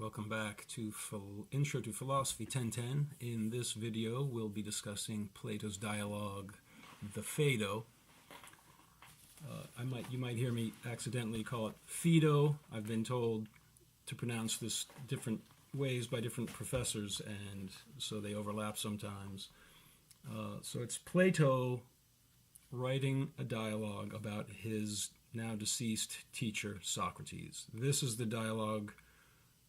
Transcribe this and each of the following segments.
Welcome back to Intro to Philosophy 1010. In this video, we'll be discussing Plato's dialogue, the Phaedo. You might hear me accidentally call it Phaedo. I've been told to pronounce this different ways by different professors, and so they overlap sometimes. So it's Plato writing a dialogue about his now deceased teacher, Socrates. This is the dialogue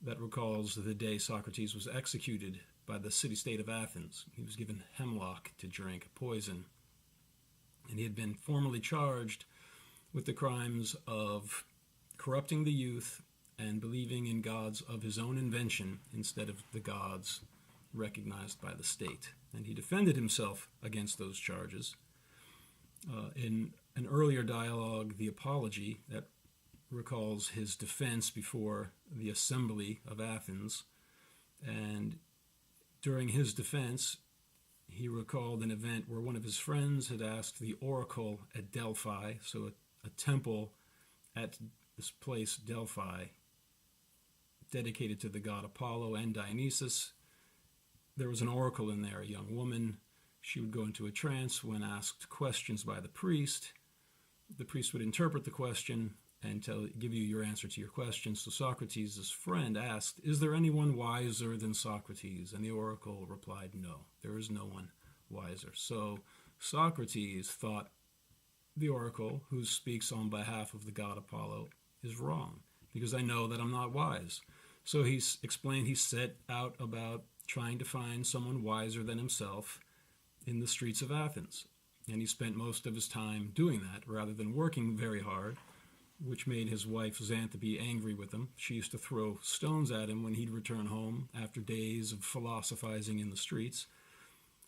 that recalls the day Socrates was executed by the city-state of Athens. He was given hemlock to drink, poison, and he had been formally charged with the crimes of corrupting the youth and believing in gods of his own invention instead of the gods recognized by the state. And he defended himself against those charges. In an earlier dialogue, the Apology, that recalls his defense before the assembly of Athens. And during his defense, he recalled an event where one of his friends had asked the oracle at Delphi, so a temple at this place, Delphi, dedicated to the god Apollo and Dionysus. There was an oracle in there, a young woman. She would go into a trance when asked questions by the priest. The priest would interpret the question and give you your answer to your question. So Socrates' friend asked, "Is there anyone wiser than Socrates?" And the oracle replied, "No, there is no one wiser." So Socrates thought the oracle, who speaks on behalf of the god Apollo, is wrong, because I know that I'm not wise. So he explained he set out about trying to find someone wiser than himself in the streets of Athens. And he spent most of his time doing that rather than working very hard, which made his wife Xanthippe angry with him. She used to throw stones at him when he'd return home after days of philosophizing in the streets.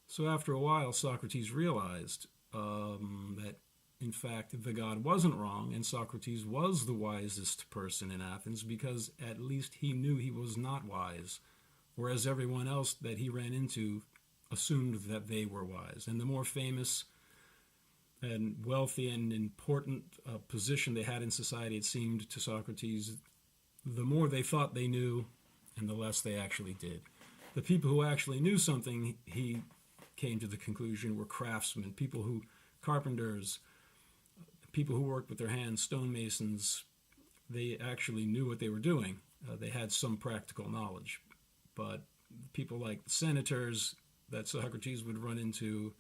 So after a while, Socrates realized that, in fact, the god wasn't wrong, and Socrates was the wisest person in Athens, because at least he knew he was not wise, whereas everyone else that he ran into assumed that they were wise. And the more famous and wealthy and important position they had in society, it seemed to Socrates, the more they thought they knew and the less they actually did. The people who actually knew something, he came to the conclusion, were craftsmen, carpenters, people who worked with their hands, stonemasons. They actually knew what they were doing. They had some practical knowledge. But people like the senators that Socrates would run into,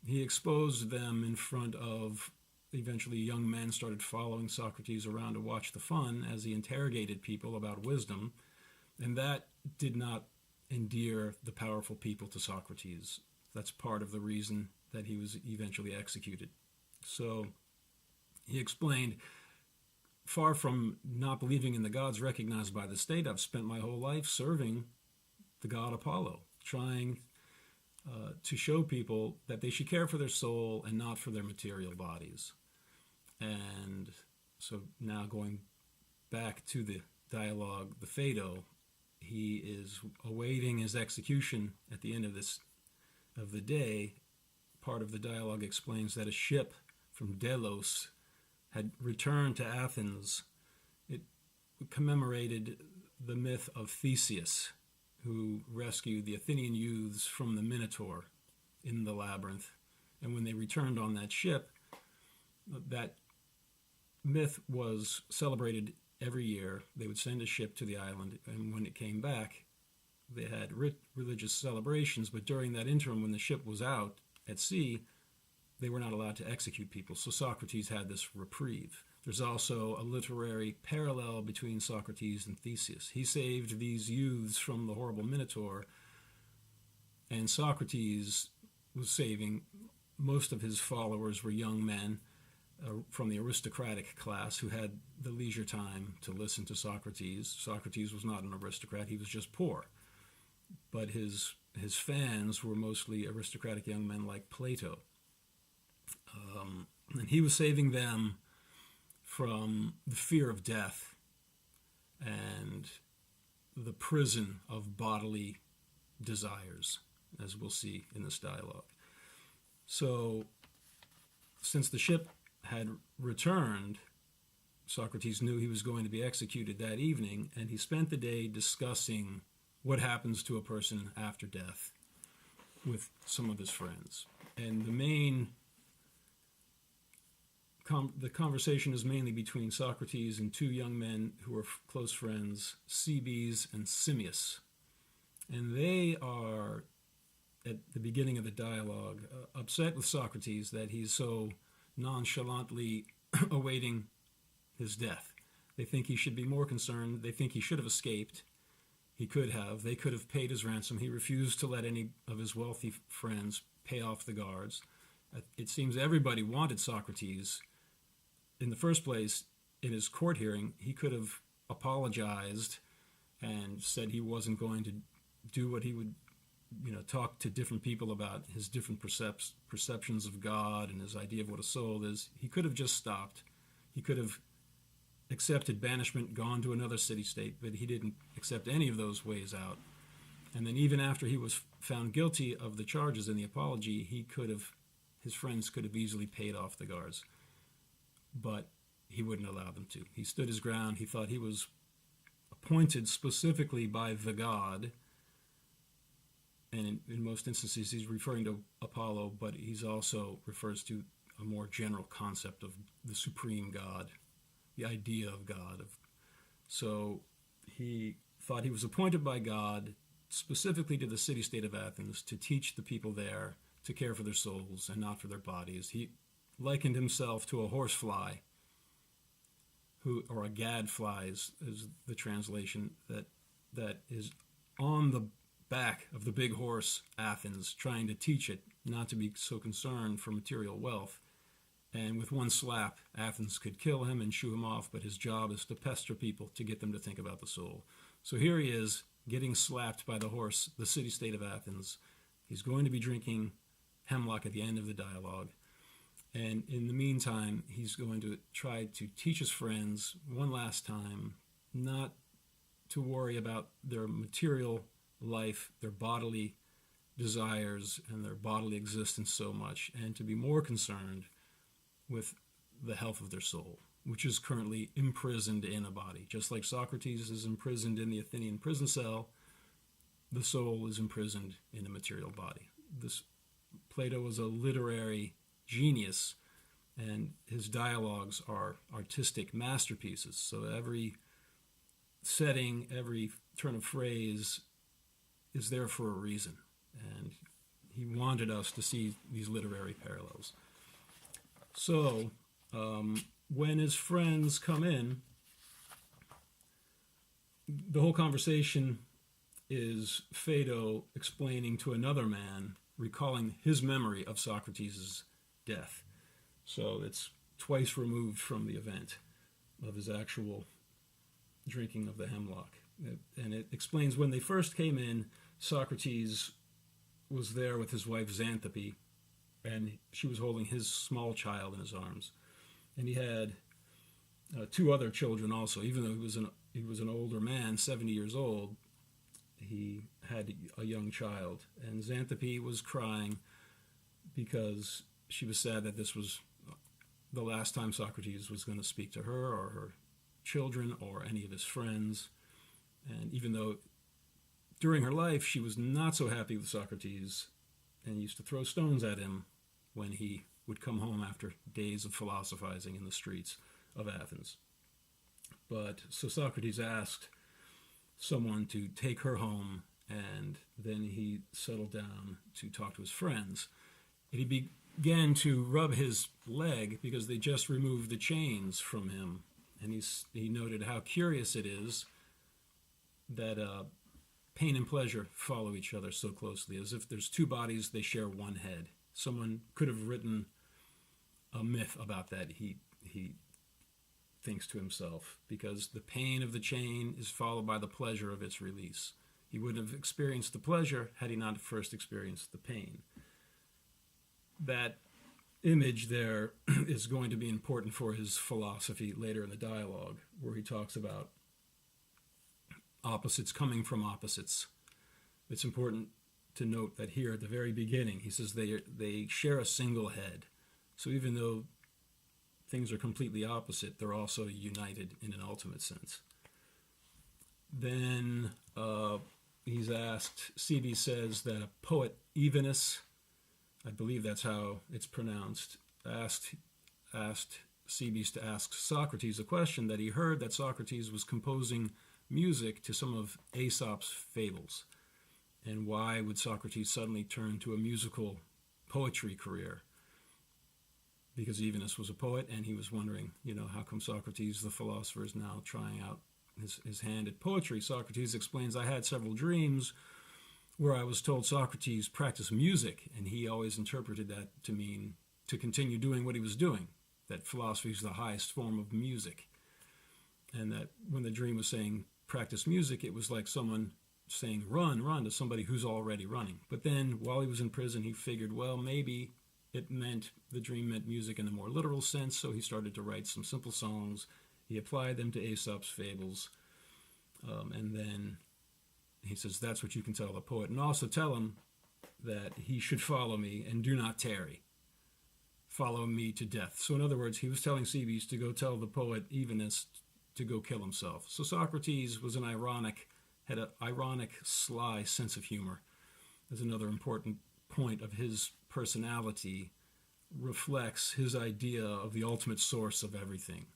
he exposed them in front of, eventually young men started following Socrates around to watch the fun as he interrogated people about wisdom, and that did not endear the powerful people to Socrates. That's part of the reason that he was eventually executed. So he explained, far from not believing in the gods recognized by the state, I've spent my whole life serving the god Apollo, trying to show people that they should care for their soul and not for their material bodies. And so now going back to the dialogue, the Phaedo, he is awaiting his execution at the end of the day. Part of the dialogue explains that a ship from Delos had returned to Athens. It commemorated the myth of Theseus, who rescued the Athenian youths from the Minotaur in the labyrinth. And when they returned on that ship, that myth was celebrated every year. They would send a ship to the island, and when it came back, they had religious celebrations, but during that interim, when the ship was out at sea, they were not allowed to execute people. So Socrates had this reprieve. There's also a literary parallel between Socrates and Theseus. He saved these youths from the horrible Minotaur, and Socrates was saving, most of his followers were young men from the aristocratic class who had the leisure time to listen to Socrates. Socrates was not an aristocrat, he was just poor. But his fans were mostly aristocratic young men like Plato. And he was saving them from the fear of death and the prison of bodily desires, as we'll see in this dialogue. So, since the ship had returned, Socrates knew he was going to be executed that evening, and he spent the day discussing what happens to a person after death with some of his friends. And the conversation is mainly between Socrates and two young men who are close friends, Cebes and Simmias. And they are, at the beginning of the dialogue, upset with Socrates that he's so nonchalantly awaiting his death. They think he should be more concerned. They think he should have escaped. He could have. They could have paid his ransom. He refused to let any of his wealthy friends pay off the guards. It seems everybody wanted Socrates. In the first place, in his court hearing, he could have apologized and said he wasn't going to do what he would, talk to different people about his different perceptions of God and his idea of what a soul is. He could have just stopped. He could have accepted banishment, gone to another city-state, but he didn't accept any of those ways out. And then even after he was found guilty of the charges in the apology, his friends could have easily paid off the guards. But he wouldn't allow them to. He stood his ground. He thought he was appointed specifically by the god. And in most instances, he's referring to Apollo, but he's also refers to a more general concept of the supreme god, the idea of God. So he thought he was appointed by God specifically to the city-state of Athens to teach the people there to care for their souls and not for their bodies. He likened himself to a horsefly, or a gadfly is the translation, that is on the back of the big horse, Athens, trying to teach it not to be so concerned for material wealth. And with one slap, Athens could kill him and shoo him off, but his job is to pester people to get them to think about the soul. So here he is, getting slapped by the horse, the city-state of Athens. He's going to be drinking hemlock at the end of the dialogue. And in the meantime, he's going to try to teach his friends one last time not to worry about their material life, their bodily desires, and their bodily existence so much, and to be more concerned with the health of their soul, which is currently imprisoned in a body. Just like Socrates is imprisoned in the Athenian prison cell, the soul is imprisoned in a material body. Plato was a literary genius, and his dialogues are artistic masterpieces. So every setting, every turn of phrase is there for a reason, and he wanted us to see these literary parallels. So when his friends come in, the whole conversation is Phaedo explaining to another man, recalling his memory of Socrates' death. So it's twice removed from the event of his actual drinking of the hemlock. And it explains when they first came in, Socrates was there with his wife Xanthippe, and she was holding his small child in his arms. And he had two other children also. Even though he was an older man, 70 years old, he had a young child. And Xanthippe was crying because she was sad that this was the last time Socrates was going to speak to her or her children or any of his friends. And even though during her life she was not so happy with Socrates and used to throw stones at him when he would come home after days of philosophizing in the streets of Athens. But so Socrates asked someone to take her home, and then he settled down to talk to his friends. And he began to rub his leg because they just removed the chains from him. And he noted how curious it is that pain and pleasure follow each other so closely. As if there's two bodies, they share one head. Someone could have written a myth about that, he thinks to himself, because the pain of the chain is followed by the pleasure of its release. He wouldn't have experienced the pleasure had he not first experienced the pain. That image there is going to be important for his philosophy later in the dialogue, where he talks about opposites coming from opposites. It's important to note that here at the very beginning, he says they share a single head. So even though things are completely opposite, they're also united in an ultimate sense. Then he's asked, C.B. says that a poet, Evenus, I believe that's how it's pronounced, asked Cebes to ask Socrates a question, that he heard that Socrates was composing music to some of Aesop's fables. And why would Socrates suddenly turn to a musical poetry career? Because Evenus was a poet, and he was wondering, how come Socrates, the philosopher, is now trying out his hand at poetry? Socrates explains, I had several dreams where I was told, Socrates, practice music, and he always interpreted that to mean to continue doing what he was doing, that philosophy is the highest form of music. And that when the dream was saying practice music, it was like someone saying run to somebody who's already running. But then while he was in prison, he figured, well, maybe the dream meant music in a more literal sense, so he started to write some simple songs. He applied them to Aesop's fables, and then he says, that's what you can tell the poet. And also tell him that he should follow me and do not tarry. Follow me to death. So in other words, he was telling Cebes to go tell the poet Evenus to go kill himself. So Socrates was had an ironic, sly sense of humor. There's another important point of his personality, reflects his idea of the ultimate source of everything,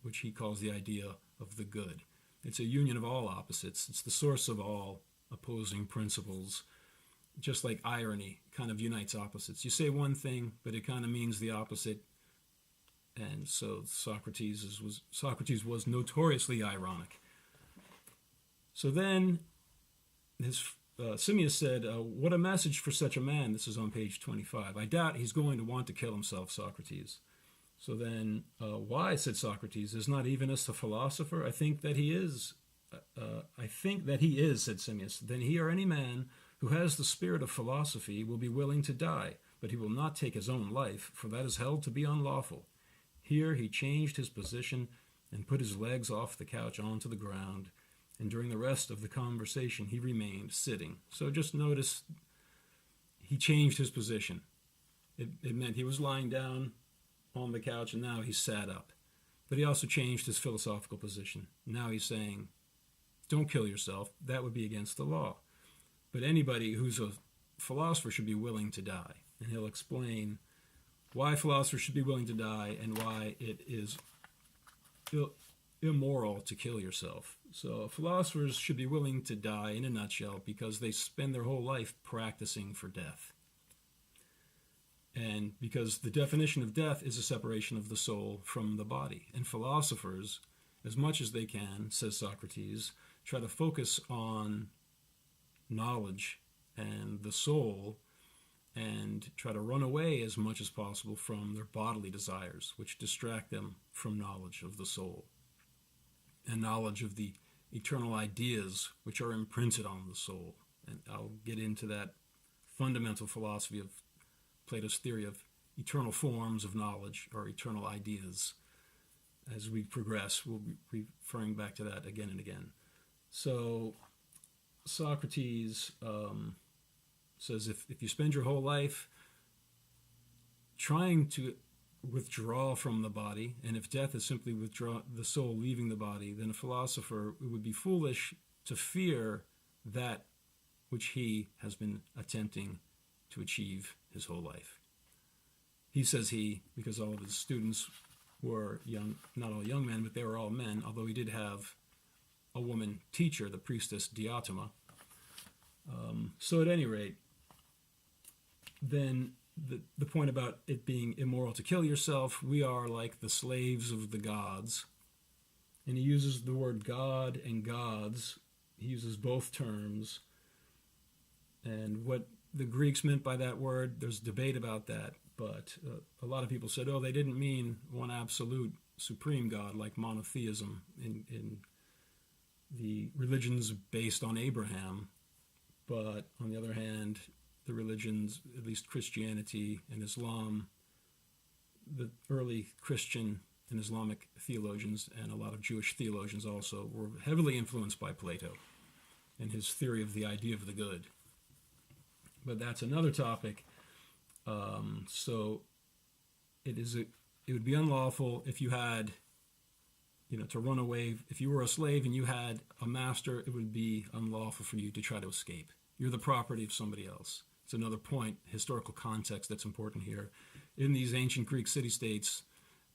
which he calls the idea of the good. It's a union of all opposites. It's the source of all opposing principles. Just like irony kind of unites opposites. You say one thing, but it kind of means the opposite. And so Socrates was notoriously ironic. So then Simmias said, what a message for such a man. This is on page 25. I doubt he's going to want to kill himself, Socrates. So then, why, said Socrates, is not Evenus a philosopher? I think that he is, said Simmias. Then he or any man who has the spirit of philosophy will be willing to die, but he will not take his own life, for that is held to be unlawful. Here he changed his position and put his legs off the couch onto the ground, and during the rest of the conversation he remained sitting. So just notice he changed his position. It meant he was lying down on the couch, and now he sat up. But he also changed his philosophical position. Now he's saying, don't kill yourself. That would be against the law. But anybody who's a philosopher should be willing to die. And he'll explain why philosophers should be willing to die and why it is immoral to kill yourself. So philosophers should be willing to die, in a nutshell, because they spend their whole life practicing for death. And because the definition of death is a separation of the soul from the body. And philosophers, as much as they can, says Socrates, try to focus on knowledge and the soul and try to run away as much as possible from their bodily desires, which distract them from knowledge of the soul and knowledge of the eternal ideas which are imprinted on the soul. And I'll get into that fundamental philosophy of Plato's theory of eternal forms of knowledge, or eternal ideas. As we progress, we'll be referring back to that again and again. So Socrates says if you spend your whole life trying to withdraw from the body, and if death is simply the soul leaving the body, then a philosopher would be foolish to fear that which he has been attempting to achieve his whole life. He says because all of his students were young, not all young men, but they were all men, although he did have a woman teacher, the priestess Diotima. So at any rate, then the point about it being immoral to kill yourself, we are like the slaves of the gods. And he uses the word God and gods. He uses both terms. And what the Greeks meant by that word, there's debate about that. But a lot of people said, they didn't mean one absolute supreme God like monotheism in the religions based on Abraham. But on the other hand, the religions, at least Christianity and Islam, the early Christian and Islamic theologians and a lot of Jewish theologians also were heavily influenced by Plato and his theory of the idea of the good. But that's another topic. So it is it would be unlawful if you had, to run away. If you were a slave and you had a master, it would be unlawful for you to try to escape. You're the property of somebody else. It's another point, historical context that's important here. In these ancient Greek city-states,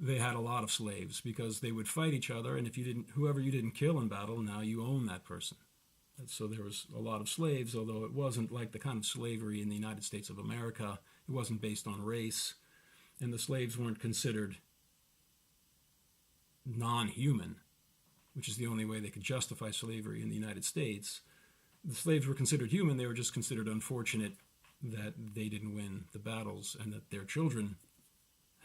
they had a lot of slaves because they would fight each other, and whoever you didn't kill in battle, now you own that person. And so there was a lot of slaves, although it wasn't like the kind of slavery in the United States of America. It wasn't based on race, and the slaves weren't considered non-human, which is the only way they could justify slavery in the United States. The slaves were considered human. They were just considered unfortunate that they didn't win the battles and that their children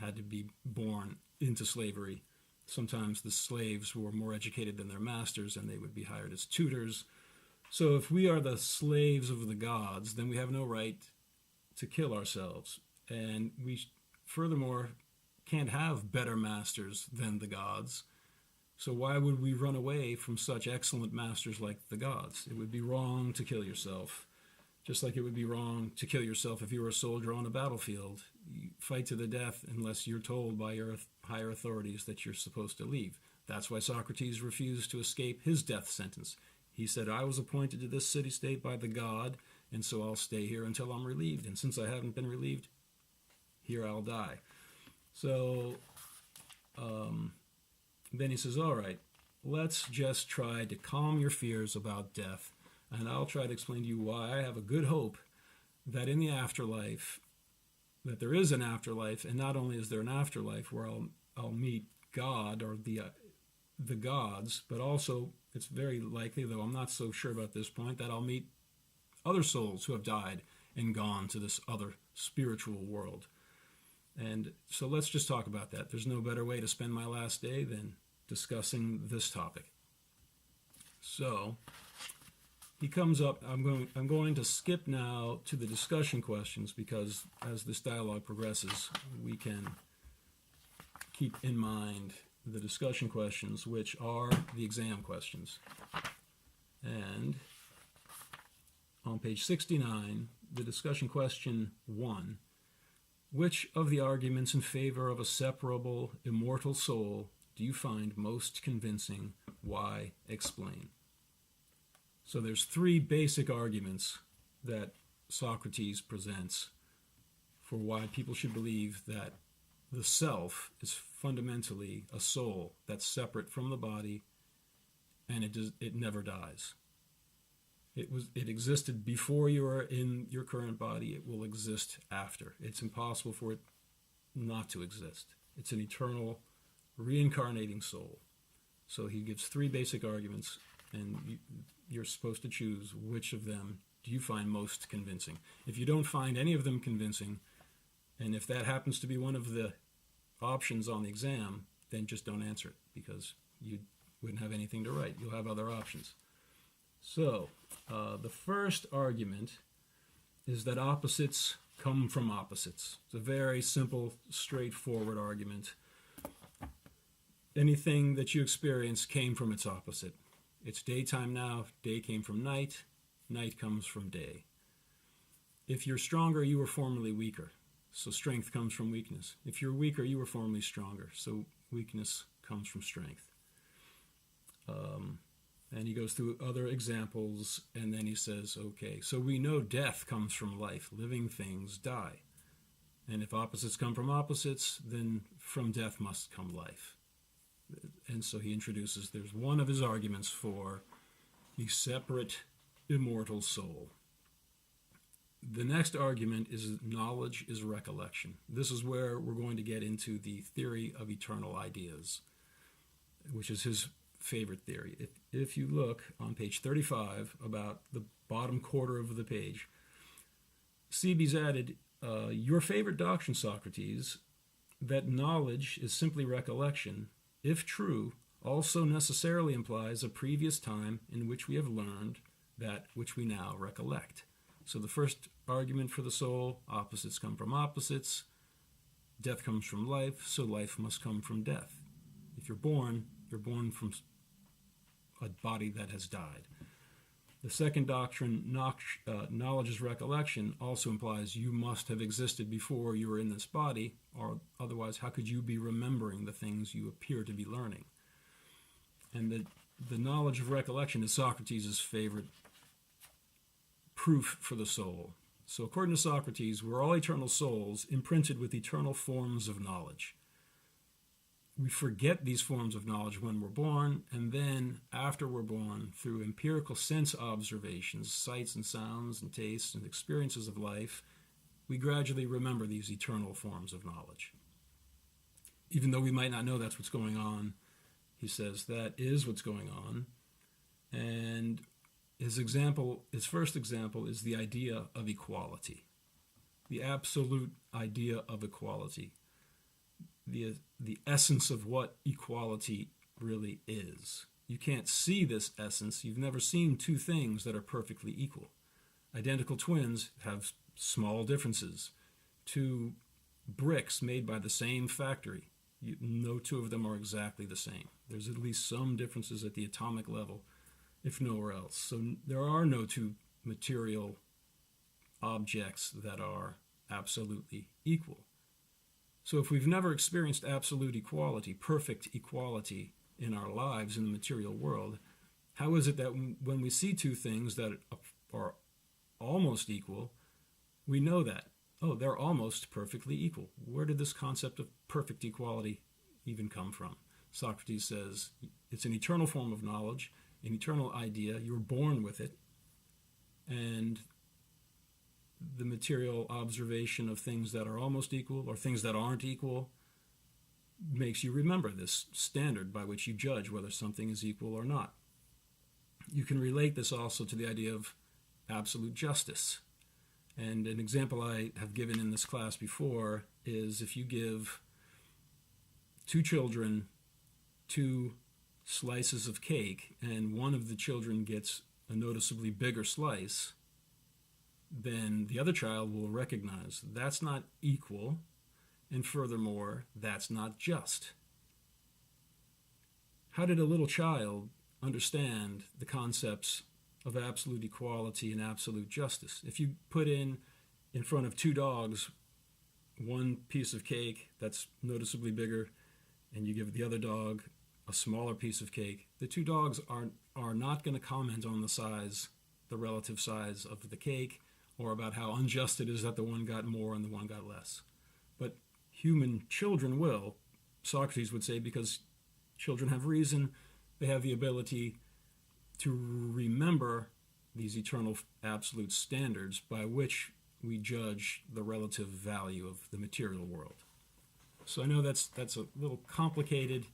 had to be born into slavery. Sometimes the slaves were more educated than their masters, and they would be hired as tutors. So if we are the slaves of the gods, then we have no right to kill ourselves. And we, furthermore, can't have better masters than the gods. So why would we run away from such excellent masters like the gods? It would be wrong to kill yourself, just like it would be wrong to kill yourself if you were a soldier on a battlefield. You fight to the death unless you're told by your higher authorities that you're supposed to leave. That's why Socrates refused to escape his death sentence. He said, I was appointed to this city-state by the god, and so I'll stay here until I'm relieved. And since I haven't been relieved, here I'll die. So then he says, all right, let's just try to calm your fears about death, and I'll try to explain to you why I have a good hope that in the afterlife, that there is an afterlife, and not only is there an afterlife where I'll meet God or the gods, but also it's very likely, though I'm not so sure about this point, that I'll meet other souls who have died and gone to this other spiritual world. And so let's just talk about that. There's no better way to spend my last day than discussing this topic. So he comes up. I'm going to skip now to the discussion questions, because as this dialogue progresses, we can keep in mind the discussion questions, which are the exam questions. And on page 69, the discussion question 1, which of the arguments in favor of a separable, immortal soul do you find most convincing? Why? Explain. So there's 3 basic arguments that Socrates presents for why people should believe that the self is fundamentally a soul that's separate from the body, and it never dies. It existed before you were in your current body. It will exist after. It's impossible for it not to exist. It's an eternal, reincarnating soul. So he gives 3 basic arguments, and you're supposed to choose which of them do you find most convincing. If you don't find any of them convincing, and if that happens to be one of the options on the exam, then just don't answer it, because you wouldn't have anything to write. You'll have other options. So the first argument is that opposites come from opposites. It's a very simple, straightforward argument. Anything that you experience came from its opposite. It's daytime now, day came from night, night comes from day. If you're stronger, you were formerly weaker, so strength comes from weakness. If you're weaker, you were formerly stronger, so weakness comes from strength. And he goes through other examples, and then he says, okay, so we know death comes from life. Living things die. And if opposites come from opposites, then from death must come life. And so he introduces, there's one of his arguments for the separate immortal soul. The next argument is knowledge is recollection. This is where we're going to get into the theory of eternal ideas, which is his favorite theory. If you look on page 35, about the bottom quarter of the page, CB's added, your favorite doctrine, Socrates, that knowledge is simply recollection, if true, also necessarily implies a previous time in which we have learned that which we now recollect. So the first argument for the soul, opposites come from opposites, death comes from life, so life must come from death. If you're born from a body that has died. The second doctrine, knowledge is recollection, also implies you must have existed before you were in this body, or otherwise how could you be remembering the things you appear to be learning? And the knowledge of recollection is Socrates' favorite proof for the soul. So according to Socrates, we're all eternal souls imprinted with eternal forms of knowledge. We forget these forms of knowledge when we're born, and then after we're born, through empirical sense observations, sights and sounds and tastes and experiences of life, we gradually remember these eternal forms of knowledge. Even though we might not know that's what's going on, he says that is what's going on. And his first example is the idea of equality, the absolute idea of equality. The essence of what equality really is. You can't see this essence. You've never seen two things that are perfectly equal. Identical twins have small differences. Two bricks made by the same factory, no two of them are exactly the same. There's at least some differences at the atomic level, if nowhere else. So there are no two material objects that are absolutely equal. So if we've never experienced absolute equality, perfect equality in our lives in the material world, how is it that when we see two things that are almost equal, we know that, oh, they're almost perfectly equal? Where did this concept of perfect equality even come from? Socrates says it's an eternal form of knowledge, an eternal idea. You're born with it. And the material observation of things that are almost equal or things that aren't equal makes you remember this standard by which you judge whether something is equal or not. You can relate this also to the idea of absolute justice. And an example I have given in this class before is if you give two children two slices of cake and one of the children gets a noticeably bigger slice, then the other child will recognize that's not equal, and furthermore, that's not just. How did a little child understand the concepts of absolute equality and absolute justice? If you put in front of two dogs one piece of cake that's noticeably bigger, and you give the other dog a smaller piece of cake, the two dogs are not going to comment on the relative size of the cake, or about how unjust it is that the one got more and the one got less. But human children will, Socrates would say, because children have reason, they have the ability to remember these eternal absolute standards by which we judge the relative value of the material world. So I know that's a little complicated,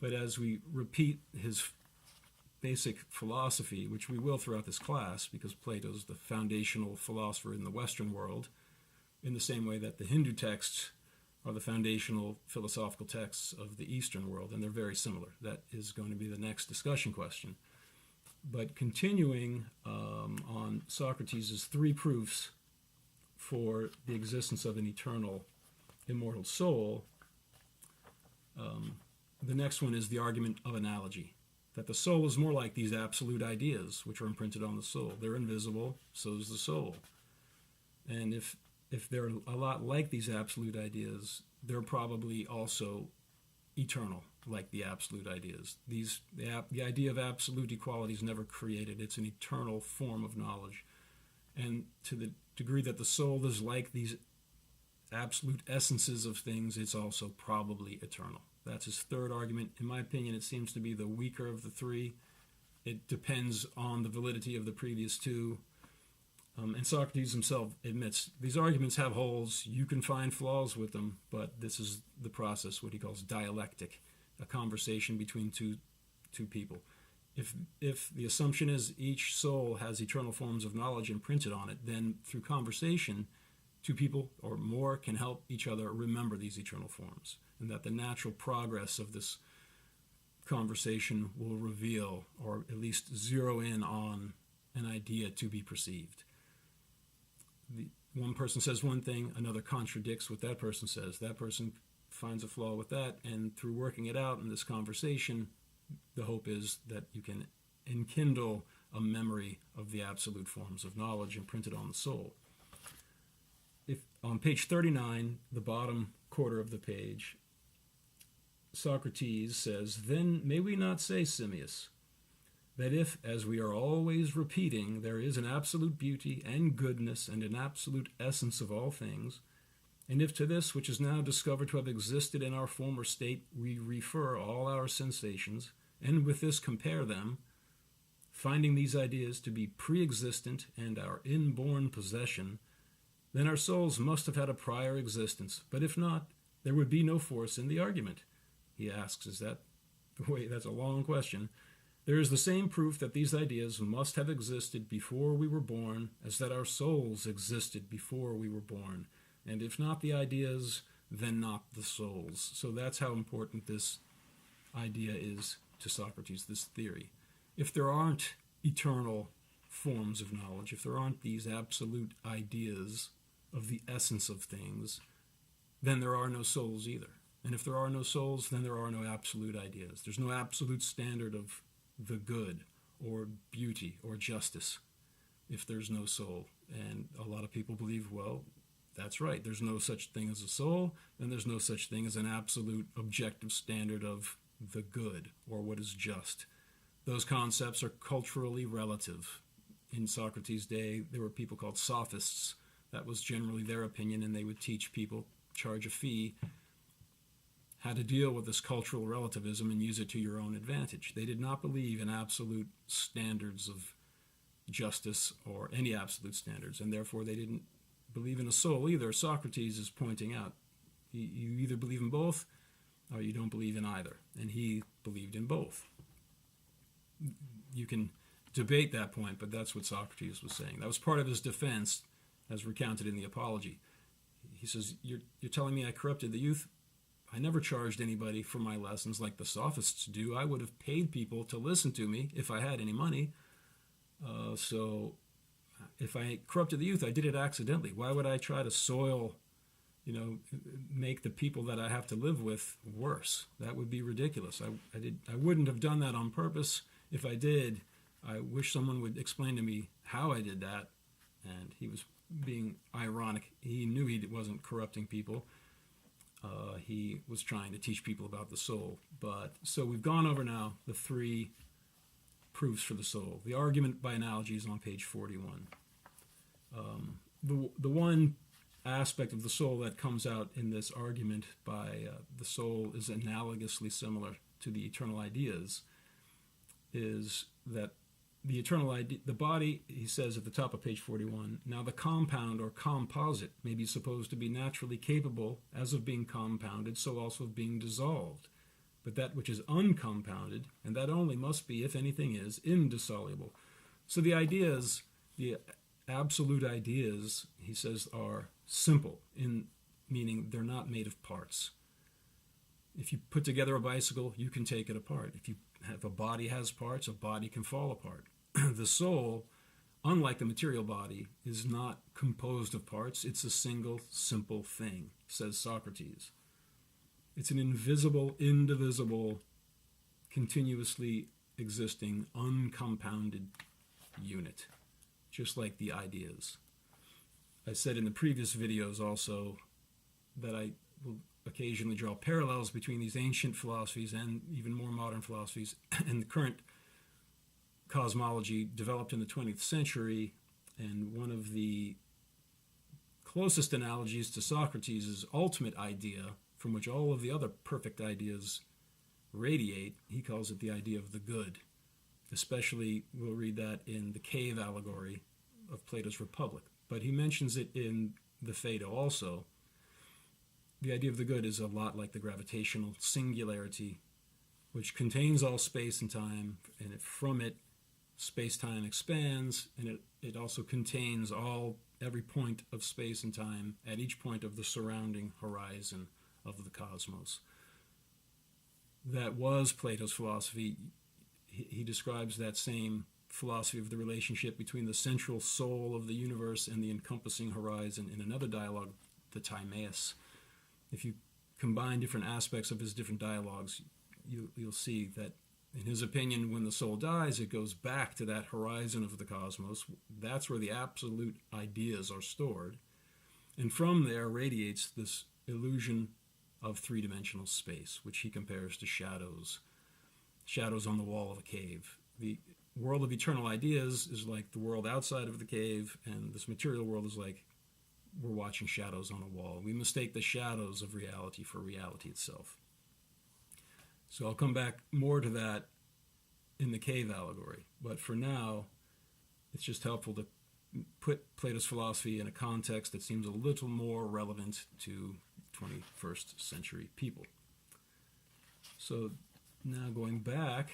but as we repeat his basic philosophy, which we will throughout this class, because Plato's the foundational philosopher in the Western world, in the same way that the Hindu texts are the foundational philosophical texts of the Eastern world, and they're very similar. That is going to be the next discussion question. But continuing on Socrates' three proofs for the existence of an eternal, immortal soul, the next one is the argument of analogy, that the soul is more like these absolute ideas which are imprinted on the soul. They're invisible, so is the soul. And if they're a lot like these absolute ideas, they're probably also eternal, like the absolute ideas. The idea of absolute equality is never created. It's an eternal form of knowledge. And to the degree that the soul is like these absolute essences of things, it's also probably eternal. That's his third argument. In my opinion, it seems to be the weaker of the three. It depends on the validity of the previous two. And Socrates himself admits these arguments have holes. You can find flaws with them, but this is the process, what he calls dialectic, a conversation between two people. If the assumption is each soul has eternal forms of knowledge imprinted on it, then through conversation, two people or more can help each other remember these eternal forms, and that the natural progress of this conversation will reveal, or at least zero in on, an idea to be perceived. One person says one thing, another contradicts what that person says. That person finds a flaw with that, and through working it out in this conversation, the hope is that you can enkindle a memory of the absolute forms of knowledge imprinted on the soul. If on page 39, the bottom quarter of the page, Socrates says, "Then may we not say, Simmias, that if, as we are always repeating, there is an absolute beauty and goodness and an absolute essence of all things, and if to this which is now discovered to have existed in our former state we refer all our sensations, and with this compare them, finding these ideas to be pre-existent and our inborn possession, then our souls must have had a prior existence, but if not, there would be no force in the argument." He asks, is that the way? That's a long question. "There is the same proof that these ideas must have existed before we were born as that our souls existed before we were born. And if not the ideas, then not the souls." So that's how important this idea is to Socrates, this theory. If there aren't eternal forms of knowledge, if there aren't these absolute ideas of the essence of things, then there are no souls either. And if there are no souls, then there are no absolute ideas. There's no absolute standard of the good or beauty or justice if there's no soul. And a lot of people believe, well, that's right. There's no such thing as a soul, and there's no such thing as an absolute objective standard of the good or what is just. Those concepts are culturally relative. In Socrates' day, there were people called sophists. That was generally their opinion, and they would teach people, charge a fee, how to deal with this cultural relativism and use it to your own advantage. They did not believe in absolute standards of justice or any absolute standards, and therefore they didn't believe in a soul either. Socrates is pointing out, you either believe in both or you don't believe in either, and he believed in both. You can debate that point, but that's what Socrates was saying. That was part of his defense, as recounted in the Apology. He says, you're telling me I corrupted the youth? I never charged anybody for my lessons like the sophists do. I would have paid people to listen to me if I had any money. So if I corrupted the youth, I did it accidentally. Why would I try to soil, make the people that I have to live with worse? That would be ridiculous. I wouldn't have done that on purpose. If I did, I wish someone would explain to me how I did that. And he was being ironic. He knew he wasn't corrupting people. He was trying to teach people about the soul. So we've gone over now the three proofs for the soul. The argument by analogy is on page 41. The one aspect of the soul that comes out in this argument by the soul is analogously similar to the eternal ideas, is that the eternal idea, the body, he says at the top of page 41, now the compound or composite may be supposed to be naturally capable, as of being compounded, so also of being dissolved. But that which is uncompounded, and that only must be, if anything is, indissoluble. So the ideas, the absolute ideas, he says, are simple, in meaning they're not made of parts. If you put together a bicycle, you can take it apart. If a body has parts, a body can fall apart. The soul, unlike the material body, is not composed of parts. It's a single, simple thing, says Socrates. It's an invisible, indivisible, continuously existing, uncompounded unit, just like the ideas. I said in the previous videos also that I will occasionally draw parallels between these ancient philosophies and even more modern philosophies and the current cosmology developed in the 20th century. And one of the closest analogies to Socrates' ultimate idea, from which all of the other perfect ideas radiate, he calls it the idea of the good. Especially, we'll read that in the cave allegory of Plato's Republic. But he mentions it in the Phaedo also. The idea of the good is a lot like the gravitational singularity, which contains all space and time, and from it, space-time expands, and it also contains every point of space and time at each point of the surrounding horizon of the cosmos. That was Plato's philosophy. He describes that same philosophy of the relationship between the central soul of the universe and the encompassing horizon in another dialogue, the Timaeus. If you combine different aspects of his different dialogues, you'll see that In his opinion, when the soul dies, it goes back to that horizon of the cosmos. That's where the absolute ideas are stored. And from there radiates this illusion of three-dimensional space, which he compares to shadows on the wall of a cave. The world of eternal ideas is like the world outside of the cave, and this material world is like we're watching shadows on a wall. We mistake the shadows of reality for reality itself. So I'll come back more to that in the cave allegory. But for now, it's just helpful to put Plato's philosophy in a context that seems a little more relevant to 21st century people. So now going back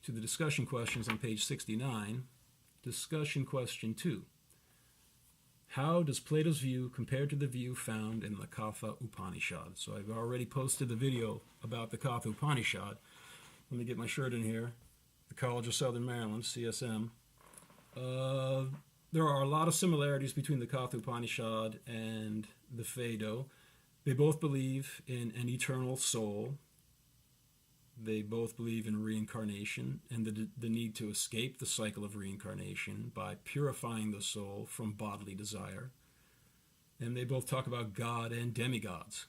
to the discussion questions on page 69, discussion question 2. How does Plato's view compare to the view found in the Katha Upanishad? So I've already posted the video about the Katha Upanishad. Let me get my shirt in here. The College of Southern Maryland, CSM. There are a lot of similarities between the Katha Upanishad and the Phaedo. They both believe in an eternal soul. They both believe in reincarnation and the need to escape the cycle of reincarnation by purifying the soul from bodily desire. And they both talk about God and demigods.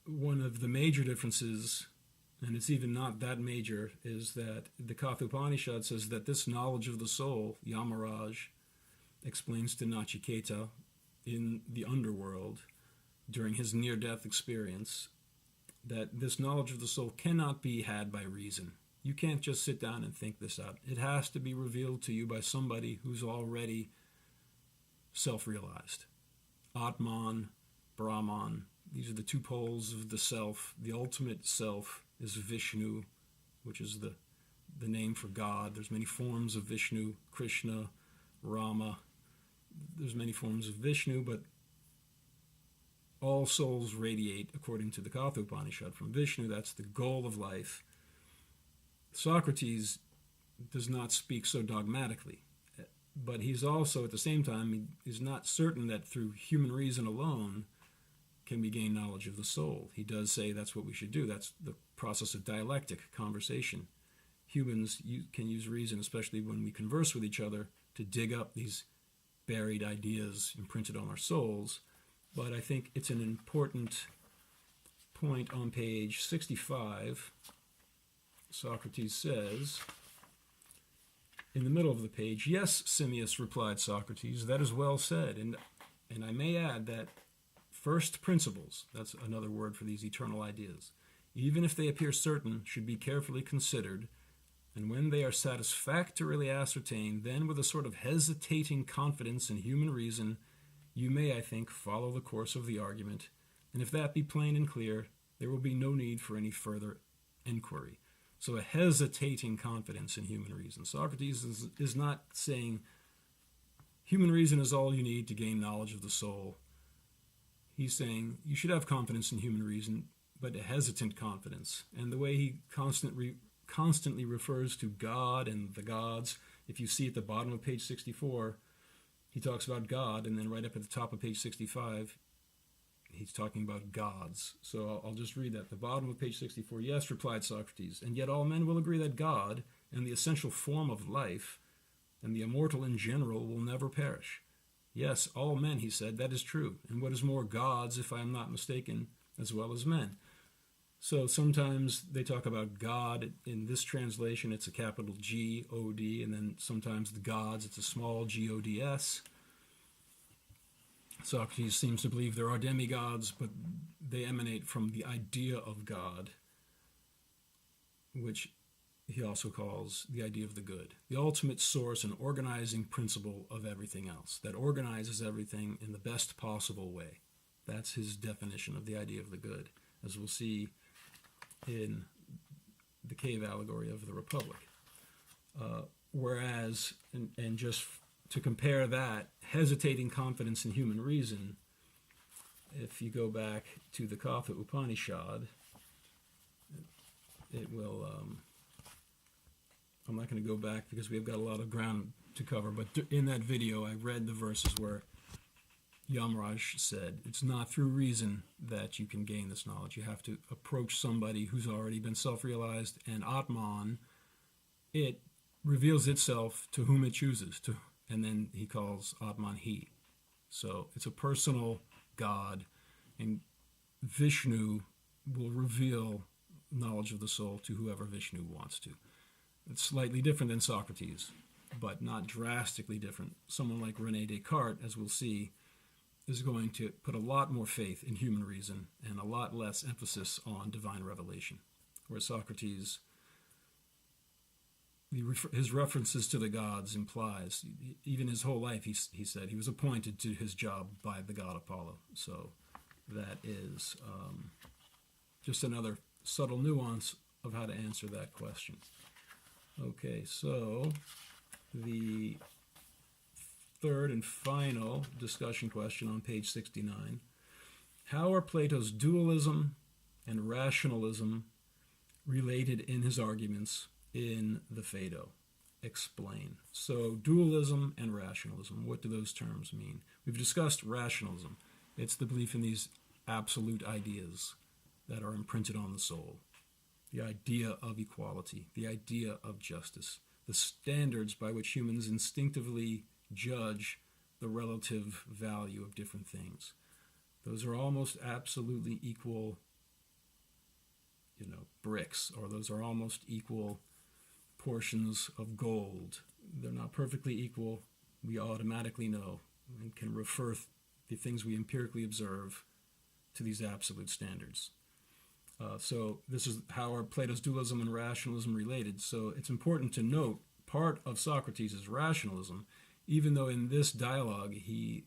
One of the major differences, and it's even not that major, is that the Katha Upanishad says that this knowledge of the soul, Yamaraj, explains to Nachiketa in the underworld during his near-death experience that this knowledge of the soul cannot be had by reason. You can't just sit down and think this out. It has to be revealed to you by somebody who's already self-realized. Atman, Brahman, these are the two poles of the self. The ultimate self is Vishnu, which is the name for God. There's many forms of Vishnu, Krishna, Rama. There's many forms of Vishnu, but all souls radiate, according to the Katha Upanishad, from Vishnu. That's the goal of life. Socrates does not speak so dogmatically, but he's also, at the same time, he is not certain that through human reason alone can we gain knowledge of the soul. He does say that's what we should do. That's the process of dialectic conversation. Humans can use reason, especially when we converse with each other, to dig up these buried ideas imprinted on our souls. But I think it's an important point on page 65. Socrates says, in the middle of the page, "Yes, Simmias," replied Socrates, "that is well said. And I may add that first principles," that's another word for these eternal ideas, "even if they appear certain, should be carefully considered, and when they are satisfactorily ascertained, then with a sort of hesitating confidence in human reason, you may, I think, follow the course of the argument, and if that be plain and clear, there will be no need for any further inquiry." So a hesitating confidence in human reason. Socrates is not saying human reason is all you need to gain knowledge of the soul. He's saying you should have confidence in human reason, but a hesitant confidence. And the way he constantly refers to God and the gods, if you see at the bottom of page 64, he talks about God, and then right up at the top of page 65, he's talking about gods. So I'll just read that. The bottom of page 64, "Yes," replied Socrates, "and yet all men will agree that God and the essential form of life and the immortal in general will never perish." "Yes, all men," he said, "that is true. And what is more, gods, if I am not mistaken, as well as men." So sometimes they talk about God. In this translation, it's a capital G-O-D, and then sometimes the gods, it's a small G-O-D-S. Socrates seems to believe there are demigods, but they emanate from the idea of God, which he also calls the idea of the good, the ultimate source and organizing principle of everything else, that organizes everything in the best possible way. That's his definition of the idea of the good, as we'll see in the cave allegory of the Republic. Whereas, and just to compare that, hesitating confidence in human reason, if you go back to the Katha Upanishad, it will, I'm not going to go back because we've got a lot of ground to cover, but in that video I read the verses where Yamraj said, it's not through reason that you can gain this knowledge. You have to approach somebody who's already been self-realized, and Atman, it reveals itself to whom it chooses to, and then he calls Atman he. So it's a personal God, and Vishnu will reveal knowledge of the soul to whoever Vishnu wants to. It's slightly different than Socrates, but not drastically different. Someone like René Descartes, as we'll see, is going to put a lot more faith in human reason and a lot less emphasis on divine revelation. Whereas Socrates, his references to the gods implies, even his whole life, he said he was appointed to his job by the god Apollo. So that is just another subtle nuance of how to answer that question. Okay, so the third and final discussion question on page 69. How are Plato's dualism and rationalism related in his arguments in the Phaedo? Explain. So dualism and rationalism, what do those terms mean? We've discussed rationalism. It's the belief in these absolute ideas that are imprinted on the soul. The idea of equality, the idea of justice, the standards by which humans instinctively judge the relative value of different things. Those are almost absolutely equal, bricks, or those are almost equal portions of gold. They're not perfectly equal. We automatically know and can refer the things we empirically observe to these absolute standards. So this is how are Plato's dualism and rationalism related. So it's important to note part of Socrates' rationalism, even though in this dialogue he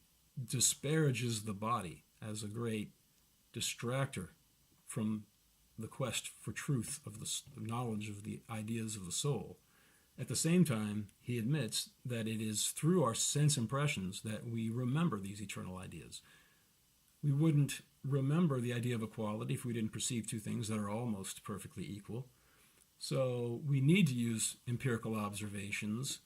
disparages the body as a great distractor from the quest for truth of the knowledge of the ideas of the soul. At the same time, he admits that it is through our sense impressions that we remember these eternal ideas. We wouldn't remember the idea of equality if we didn't perceive two things that are almost perfectly equal. So we need to use empirical observations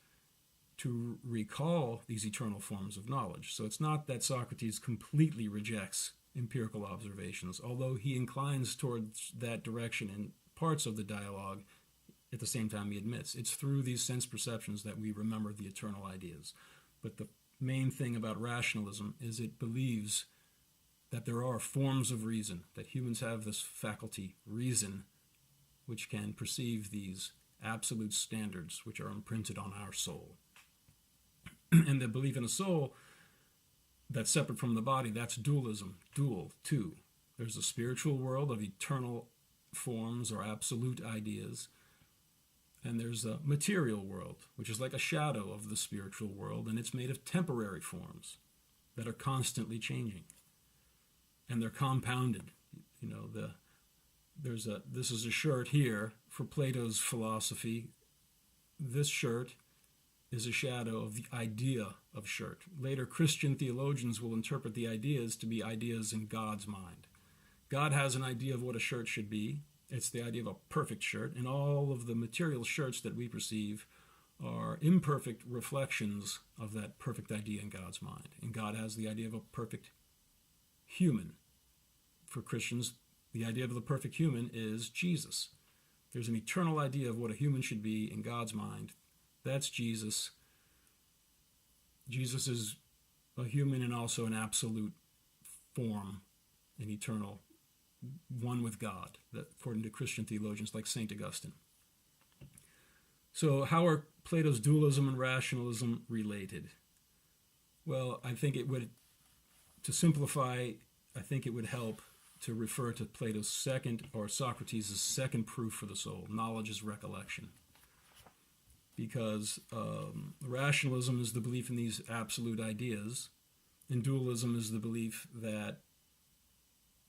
to recall these eternal forms of knowledge. So it's not that Socrates completely rejects empirical observations, although he inclines towards that direction in parts of the dialogue. At the same time, he admits it's through these sense perceptions that we remember the eternal ideas. But the main thing about rationalism is it believes that there are forms of reason, that humans have this faculty, reason, which can perceive these absolute standards which are imprinted on our soul. And the belief in a soul that's separate from the body, that's dualism, dual, two. There's a spiritual world of eternal forms or absolute ideas, and there's a material world, which is like a shadow of the spiritual world, and it's made of temporary forms that are constantly changing. And they're compounded. This is a shirt here for Plato's philosophy. This shirt is a shadow of the idea of shirt. Later, Christian theologians will interpret the ideas to be ideas in God's mind. God has an idea of what a shirt should be. It's the idea of a perfect shirt, and all of the material shirts that we perceive are imperfect reflections of that perfect idea in God's mind. And God has the idea of a perfect human. For Christians, the idea of the perfect human is Jesus. There's an eternal idea of what a human should be in God's mind. That's Jesus. Jesus is a human and also an absolute form, an eternal, one with God, according to Christian theologians like St. Augustine. So how are Plato's dualism and rationalism related? Well, I think it would, to simplify, I think it would help to refer to Plato's second, or Socrates' second proof for the soul, knowledge is recollection. Because rationalism is the belief in these absolute ideas, and dualism is the belief that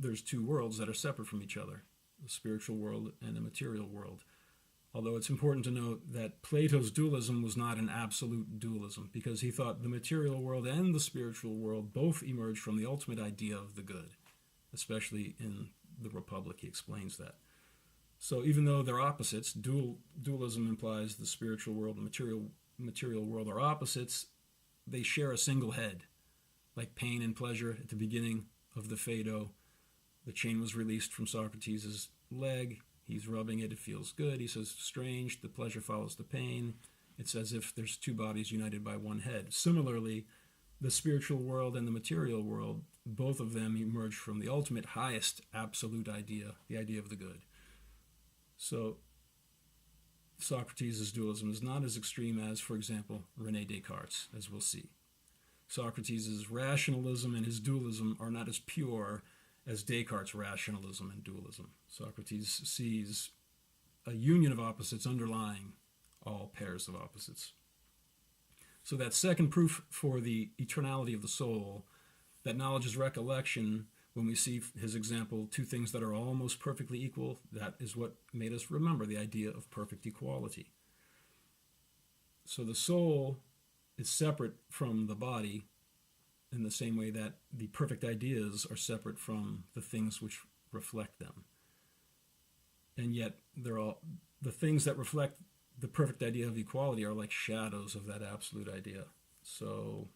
there's two worlds that are separate from each other, the spiritual world and the material world. Although it's important to note that Plato's dualism was not an absolute dualism, because he thought the material world and the spiritual world both emerged from the ultimate idea of the good. Especially in the Republic, he explains that. So even though they're opposites, dualism implies the spiritual world and material world are opposites, they share a single head. like pain and pleasure at the beginning of the Phaedo. The chain was released from Socrates' leg. He's rubbing it. It feels good. He says, strange. The pleasure follows the pain. It's as if there's two bodies united by one head. Similarly, the spiritual world and the material world, both of them emerge from the ultimate, highest, absolute idea, the idea of the good. So Socrates' dualism is not as extreme as, for example, René Descartes', as we'll see. Socrates' rationalism and his dualism are not as pure as Descartes' rationalism and dualism. Socrates sees a union of opposites underlying all pairs of opposites. So that second proof for the eternality of the soul, that knowledge is recollection, when we see his example, two things that are almost perfectly equal, that is what made us remember the idea of perfect equality. So the soul is separate from the body in the same way that the perfect ideas are separate from the things which reflect them. And yet they're all, the things that reflect the perfect idea of equality are like shadows of that absolute idea. So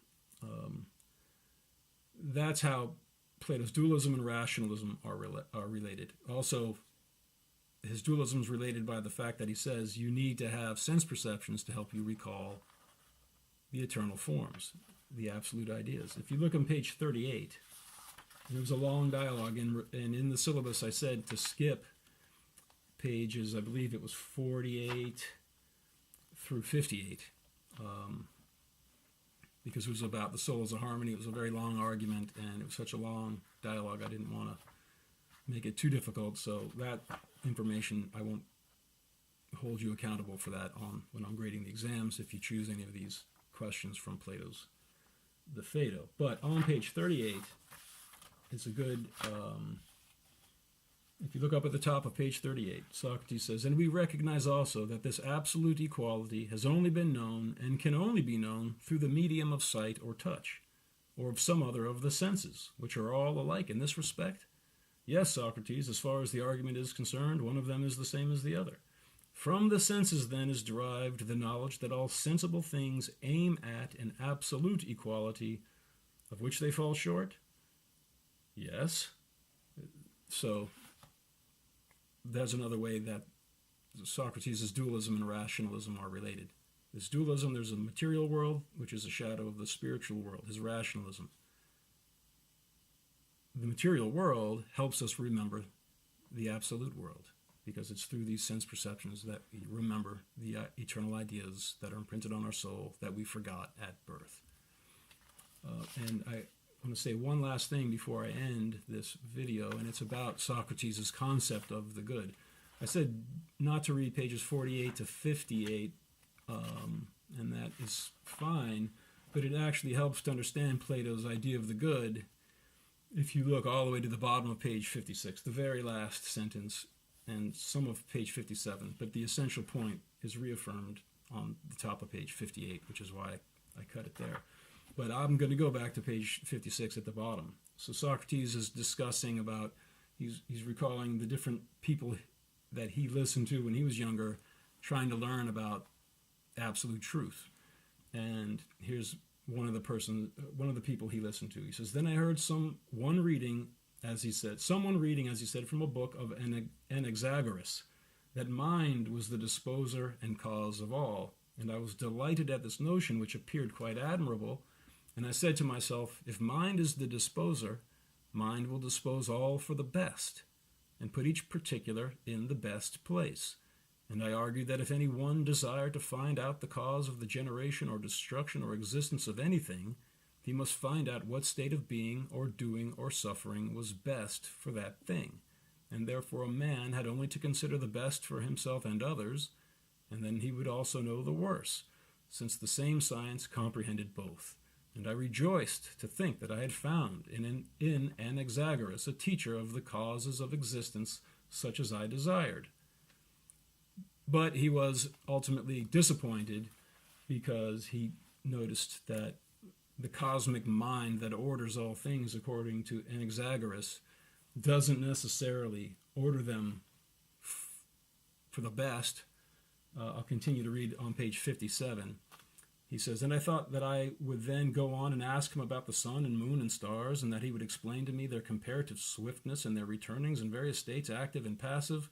that's how Plato's dualism and rationalism are related. Also, his dualism is related by the fact that he says you need to have sense perceptions to help you recall the eternal forms, the absolute ideas. If you look on page 38, there was a long dialogue, and in the syllabus I said to skip pages, I believe it was 48 through 58, because it was about the soul as a harmony. It was a very long argument, and it was such a long dialogue, I didn't want to make it too difficult, so that information, I won't hold you accountable for that when I'm grading the exams if you choose any of these questions from Plato's The Phaedo. But on page 38, it's a good, if you look up at the top of page 38, Socrates says, and we recognize also that this absolute equality has only been known and can only be known through the medium of sight or touch, or of some other of the senses, which are all alike in this respect. Yes, Socrates, as far as the argument is concerned, one of them is the same as the other. From the senses, then, is derived the knowledge that all sensible things aim at an absolute equality, of which they fall short? Yes. So that's another way that Socrates' dualism and rationalism are related. His dualism, there's a material world, which is a shadow of the spiritual world, his rationalism. The material world helps us remember the absolute world, because it's through these sense perceptions that we remember the eternal ideas that are imprinted on our soul that we forgot at birth. And I want to say one last thing before I end this video, and it's about Socrates' concept of the good. I said not to read pages 48 to 58, and that is fine, but it actually helps to understand Plato's idea of the good if you look all the way to the bottom of page 56, the very last sentence, and some of page 57, but the essential point is reaffirmed on the top of page 58, which is why I cut it there. But I'm going to go back to page 56 at the bottom. So Socrates is discussing about, he's recalling the different people that he listened to when he was younger, trying to learn about absolute truth. And here's one of the people he listened to. He says, then I heard someone reading, as he said, from a book of Anaxagoras, that mind was the disposer and cause of all. And I was delighted at this notion, which appeared quite admirable. And I said to myself, if mind is the disposer, mind will dispose all for the best, and put each particular in the best place. And I argued that if any one desired to find out the cause of the generation or destruction or existence of anything, he must find out what state of being or doing or suffering was best for that thing. And therefore a man had only to consider the best for himself and others, and then he would also know the worse, since the same science comprehended both. And I rejoiced to think that I had found in Anaxagoras a teacher of the causes of existence such as I desired. But he was ultimately disappointed because he noticed that the cosmic mind that orders all things according to Anaxagoras doesn't necessarily order them for the best. I'll continue to read on page 57. He says, and I thought that I would then go on and ask him about the sun and moon and stars, and that he would explain to me their comparative swiftness and their returnings in various states, active and passive,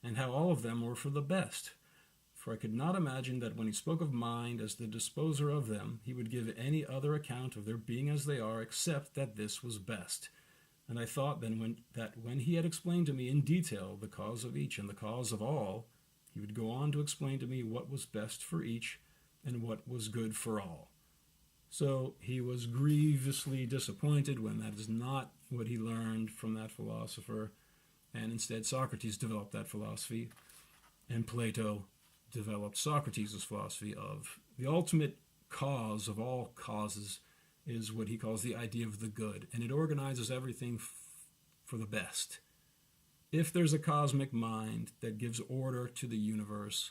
and how all of them were for the best. For I could not imagine that when he spoke of mind as the disposer of them, he would give any other account of their being as they are, except that this was best. And I thought then that when he had explained to me in detail the cause of each and the cause of all, he would go on to explain to me what was best for each and what was good for all. So he was grievously disappointed when that is not what he learned from that philosopher, and instead Socrates developed that philosophy, and Plato developed Socrates' philosophy of the ultimate cause of all causes is what he calls the idea of the good, and it organizes everything for the best. If there's a cosmic mind that gives order to the universe,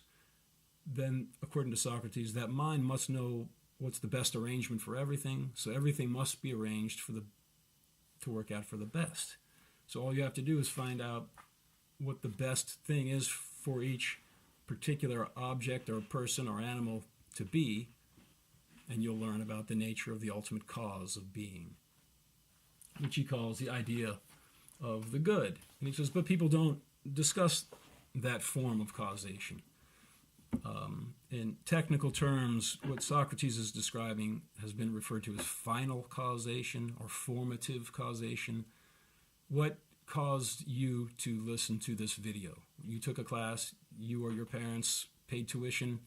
then, according to Socrates, that mind must know what's the best arrangement for everything, so everything must be arranged to work out for the best. So all you have to do is find out what the best thing is for each particular object or person or animal to be, and you'll learn about the nature of the ultimate cause of being, which he calls the idea of the good. And he says, but people don't discuss that form of causation. In technical terms, what Socrates is describing has been referred to as final causation or formative causation. What caused you to listen to this video? You took a class, you or your parents paid tuition,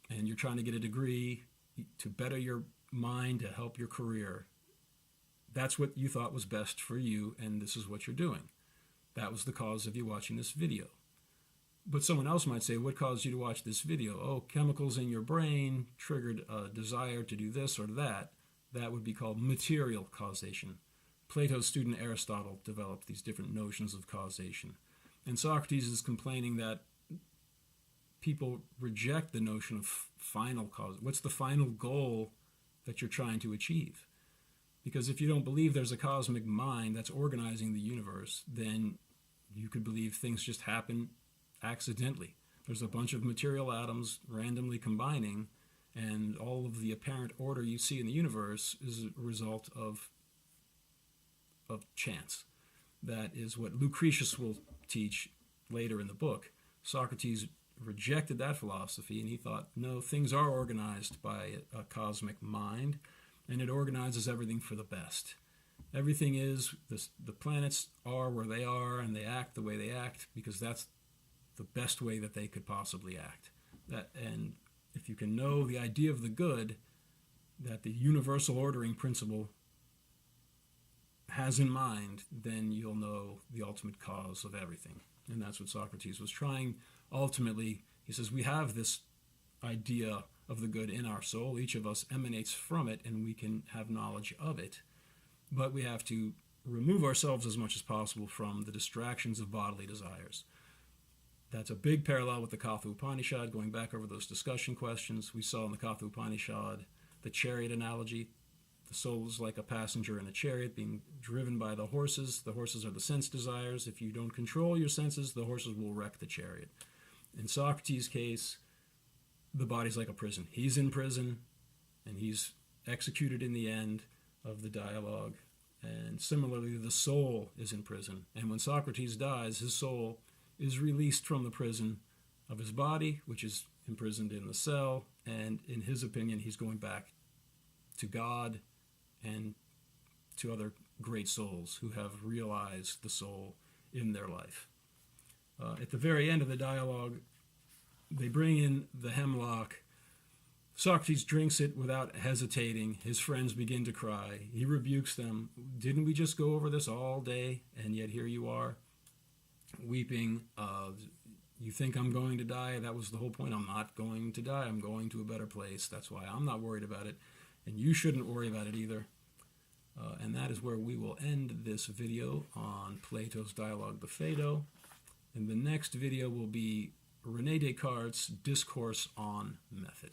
and you're trying to get a degree to better your mind, to help your career. That's what you thought was best for you, and this is what you're doing. That was the cause of you watching this video. But someone else might say, what caused you to watch this video? Oh, chemicals in your brain triggered a desire to do this or that. That would be called material causation. Plato's student Aristotle developed these different notions of causation. And Socrates is complaining that people reject the notion of final cause. What's the final goal that you're trying to achieve? Because if you don't believe there's a cosmic mind that's organizing the universe, then you could believe things just happen accidentally. There's a bunch of material atoms randomly combining, and all of the apparent order you see in the universe is a result of chance. That is what Lucretius will teach later in the book. Socrates rejected that philosophy, and he thought, no, things are organized by a cosmic mind, and it organizes everything for the best. Everything is, the planets are where they are, and they act the way they act, because that's the best way that they could possibly act. And if you can know the idea of the good that the universal ordering principle has in mind, then you'll know the ultimate cause of everything. And that's what Socrates was trying. Ultimately, he says, we have this idea of the good in our soul. Each of us emanates from it, and we can have knowledge of it. But we have to remove ourselves as much as possible from the distractions of bodily desires. That's a big parallel with the Katha Upanishad, going back over those discussion questions. We saw in the Katha Upanishad the chariot analogy. The soul is like a passenger in a chariot being driven by the horses. The horses are the sense desires. If you don't control your senses, the horses will wreck the chariot. In Socrates' case, the body's like a prison. He's in prison, and he's executed in the end of the dialogue. And similarly, the soul is in prison. And when Socrates dies, his soul is released from the prison of his body, which is imprisoned in the cell, and in his opinion, he's going back to God and to other great souls who have realized the soul in their life. At the very end of the dialogue, they bring in the hemlock. Socrates drinks it without hesitating. His friends begin to cry. He rebukes them. Didn't we just go over this all day, and yet here you are? Weeping. You think I'm going to die? That was the whole point. I'm not going to die. I'm going to a better place. That's why I'm not worried about it, and you shouldn't worry about it either. And that is where we will end this video on Plato's dialogue, the Phaedo. And the next video will be René Descartes' Discourse on Method.